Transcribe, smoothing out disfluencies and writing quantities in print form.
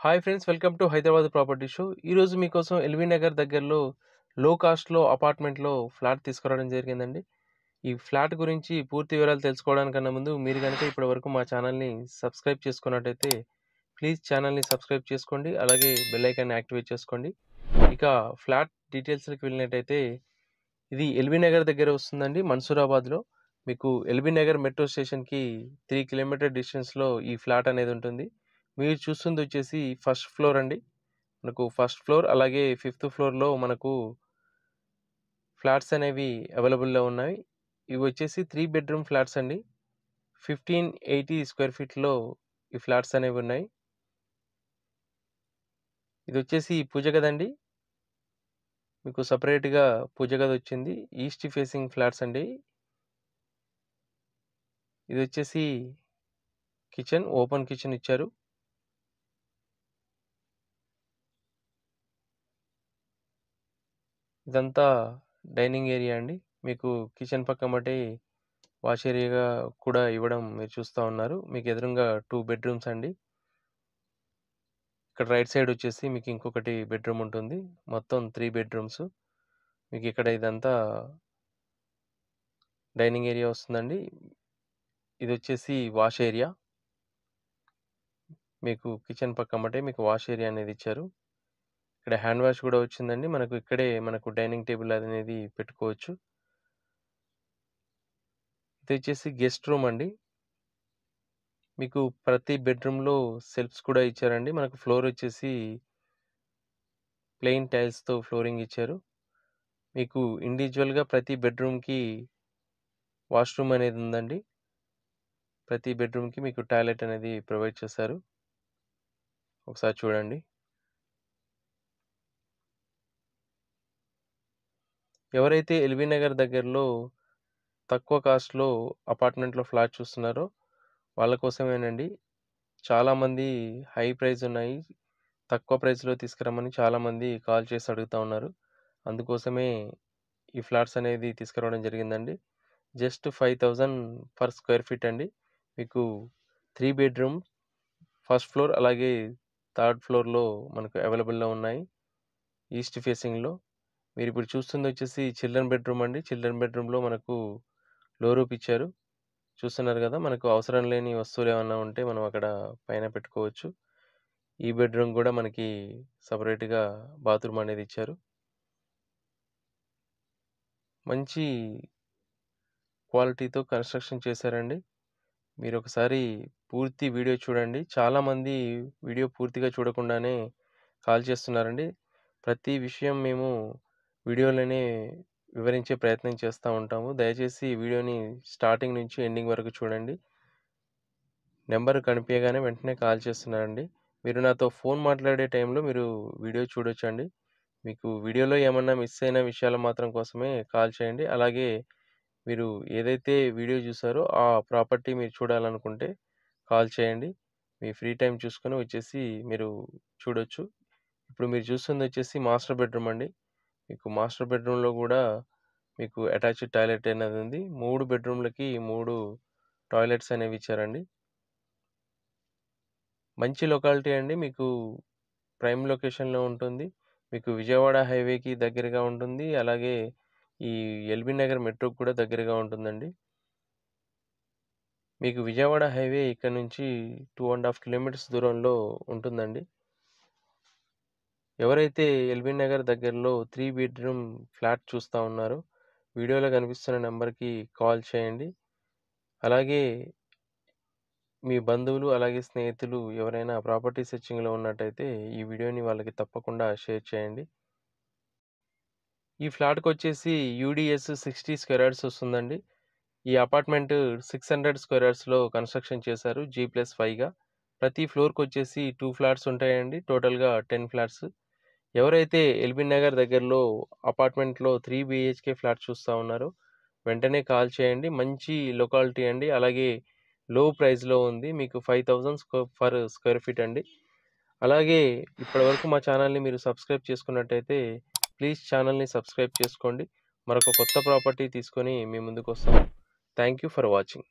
Hi friends, welcome to Hyderabad property show. ఈరోజు మీకోసం LB Nagar దగ్గరలో లో కాస్ట్లో అపార్ట్మెంట్లో ఫ్లాట్ తీసుకురావడం జరిగిందండి. ఈ ఫ్లాట్ గురించి పూర్తి వివరాలు తెలుసుకోవడానికన్నా ముందు మీరు కనుక ఇప్పటివరకు మా ఛానల్ని సబ్స్క్రైబ్ చేసుకున్నట్టయితే ప్లీజ్ ఛానల్ని సబ్స్క్రైబ్ చేసుకోండి. అలాగే బెల్ ఐకాన్ని యాక్టివేట్ చేసుకోండి. ఇక ఫ్లాట్ డీటెయిల్స్కి వెళ్ళినట్టయితే ఇది ఎల్బీ నగర్ దగ్గర వస్తుందండి, మన్సూరాబాద్లో. మీకు ఎల్బీ నగర్ మెట్రో స్టేషన్కి 3 కిలోమీటర్ డిస్టెన్స్లో ఈ ఫ్లాట్ అనేది ఉంటుంది. మీరు చూస్తుంది వచ్చేసి ఫస్ట్ ఫ్లోర్ అండి. మనకు ఫస్ట్ ఫ్లోర్ అలాగే ఫిఫ్త్ ఫ్లోర్లో మనకు ఫ్లాట్స్ అనేవి అవైలబుల్లో ఉన్నాయి. ఇవి వచ్చేసి 3 బెడ్రూమ్ ఫ్లాట్స్ అండి. 1580 స్క్వేర్ ఫీట్లో ఈ ఫ్లాట్స్ అనేవి ఉన్నాయి. ఇది వచ్చేసి పూజ గదండి. మీకు సపరేట్గా పూజ గది వచ్చింది. ఈస్ట్ ఫేసింగ్ ఫ్లాట్స్ అండి. ఇది వచ్చేసి కిచెన్, ఓపెన్ కిచెన్ ఇచ్చారు. ఇదంతా డైనింగ్ ఏరియా అండి. మీకు కిచెన్ పక్కమటే వాష్ ఏరియాగా కూడా ఇవ్వడం మీరు చూస్తూ ఉన్నారు. మీకు ఎదురుగా 2 బెడ్రూమ్స్ అండి. ఇక్కడ రైట్ సైడ్ వచ్చేసి మీకు ఇంకొకటి బెడ్రూమ్ ఉంటుంది. మొత్తం 3 బెడ్రూమ్స్. మీకు ఇక్కడ ఇదంతా డైనింగ్ ఏరియా వస్తుందండి. ఇది వచ్చేసి వాష్ ఏరియా. మీకు కిచెన్ పక్కమటే మీకు వాష్ ఏరియా అనేది ఇచ్చారు. ఇక్కడ హ్యాండ్ వాష్ కూడా వచ్చిందండి. మనకు ఇక్కడే మనకు డైనింగ్ టేబుల్ అనేది పెట్టుకోవచ్చు. ఇది వచ్చేసి గెస్ట్ రూమ్ అండి. మీకు ప్రతి బెడ్రూమ్లో సెల్ఫ్స్ కూడా ఇచ్చారండి. మనకు ఫ్లోర్ వచ్చేసి ప్లెయిన్ టైల్స్తో ఫ్లోరింగ్ ఇచ్చారు. మీకు ఇండివిజువల్గా ప్రతి బెడ్రూమ్కి వాష్రూమ్ అనేది ఉందండి. ప్రతి బెడ్రూమ్కి మీకు టాయిలెట్ అనేది ప్రొవైడ్ చేశారు. ఒకసారి చూడండి. ఎవరైతే ఎల్బీ నగర్ దగ్గరలో తక్కువ కాస్ట్లో అపార్ట్మెంట్లో ఫ్లాట్ చూస్తున్నారో వాళ్ళ కోసమేనండి. చాలామంది హై ప్రైస్ ఉన్నాయి, తక్కువ ప్రైస్లో తీసుకురమ్మని చాలామంది కాల్ చేసి అడుగుతూ ఉన్నారు. అందుకోసమే ఈ ఫ్లాట్స్ అనేది తీసుకురావడం జరిగిందండి. జస్ట్ 5000 పర్ స్క్వేర్ ఫీట్ అండి. మీకు 3 బెడ్రూమ్ ఫస్ట్ ఫ్లోర్ అలాగే థర్డ్ ఫ్లోర్లో మనకు అవైలబుల్లో ఉన్నాయి. ఈస్ట్ ఫేసింగ్లో మీరు ఇప్పుడు చూస్తుంది వచ్చేసి చిల్డ్రన్ బెడ్రూమ్ అండి. చిల్డ్రన్ బెడ్రూమ్లో మనకు లో రూప్ ఇచ్చారు. చూస్తున్నారు కదా, మనకు అవసరం లేని వస్తువులు ఏమన్నా ఉంటే మనం అక్కడ పైన పెట్టుకోవచ్చు. ఈ బెడ్రూమ్ కూడా మనకి సపరేట్గా బాత్రూమ్ అనేది ఇచ్చారు. మంచి క్వాలిటీతో కన్స్ట్రక్షన్ చేశారండి. మీరు ఒకసారి పూర్తి వీడియో చూడండి. చాలామంది వీడియో పూర్తిగా చూడకుండానే కాల్ చేస్తున్నారండి. ప్రతి విషయం మేము వీడియోలోనే వివరించే ప్రయత్నం చేస్తూ ఉంటాము. దయచేసి వీడియోని స్టార్టింగ్ నుంచి ఎండింగ్ వరకు చూడండి. నెంబర్ కనిపించగానే వెంటనే కాల్ చేస్తున్నారండి. మీరు నాతో ఫోన్ మాట్లాడే టైంలో మీరు వీడియో చూడొచ్చండి. మీకు వీడియోలో ఏమన్నా మిస్ అయిన విషయాల మాత్రం కోసమే కాల్ చేయండి. అలాగే మీరు ఏదైతే వీడియో చూసారో ఆ ప్రాపర్టీ మీరు చూడాలనుకుంటే కాల్ చేయండి. మీ ఫ్రీ టైం చూసుకొని వచ్చేసి మీరు చూడొచ్చు. ఇప్పుడు మీరు చూస్తుంది వచ్చేసి మాస్టర్ బెడ్రూమ్ అండి. మీకు మాస్టర్ బెడ్రూమ్లో కూడా మీకు అటాచ్డ్ టాయిలెట్ అనేది ఉంది. 3 బెడ్రూమ్లకి 3 టాయిలెట్స్ అనేవి ఇచ్చారండి. మంచి లొకాలిటీ అండి. మీకు ప్రైమ్ లొకేషన్‌లో ఉంటుంది. మీకు విజయవాడ హైవేకి దగ్గరగా ఉంటుంది. అలాగే ఈ ఎల్బీ నగర్ మెట్రోకి కూడా దగ్గరగా ఉంటుందండి. మీకు విజయవాడ హైవే ఇక్కడ నుంచి 2.5 కిలోమీటర్స్ దూరంలో ఉంటుందండి. ఎవరైతే ఎల్బీ నగర్ దగ్గరలో 3 బెడ్రూమ్ ఫ్లాట్ చూస్తా ఉన్నారో వీడియోలో కనిపిస్తున్న నెంబర్‌కి కాల్ చేయండి. అలాగే మీ బంధువులు అలాగే స్నేహితులు ఎవరైనా ప్రాపర్టీ సెర్చింగ్‌లో ఉన్నట్టయితే ఈ వీడియోని వాళ్ళకి తప్పకుండా షేర్ చేయండి. ఈ ఫ్లాట్‌కొచ్చేసి యూడీఎస్ 60 స్క్వేర్ యార్డ్స్ వస్తుందండి. ఈ అపార్ట్మెంట్ 600 స్క్వేర్ యార్డ్స్‌లో కన్స్ట్రక్షన్ చేశారు G+5గా. ప్రతి ఫ్లోర్‌కొచ్చేసి 2 ఫ్లాట్స్ ఉంటాయండి. టోటల్‌గా 10 ఫ్లాట్స్. ఎవరైతే ఎల్బీ నగర్ దగ్గరలో అపార్ట్మెంట్‌లో 3 BHK ఫ్లాట్ చూస్తా ఉన్నారో వెంటనే కాల్ చేయండి. మంచి లొకాలిటీ అండి. అలాగే లో ప్రైస్‌లో ఉంది. మీకు 5000 పర్ స్క్వేర్ ఫీట్ అండి. అలాగే ఇప్పటివరకు మా ఛానల్‌ని మీరు సబ్స్క్రైబ్ చేసుకున్నట్టయితే ప్లీజ్ ఛానల్‌ని సబ్స్క్రైబ్ చేసుకోండి. మరొక కొత్త ప్రాపర్టీ తీసుకొని మీ ముందుకొస్తాం. Thank you for watching.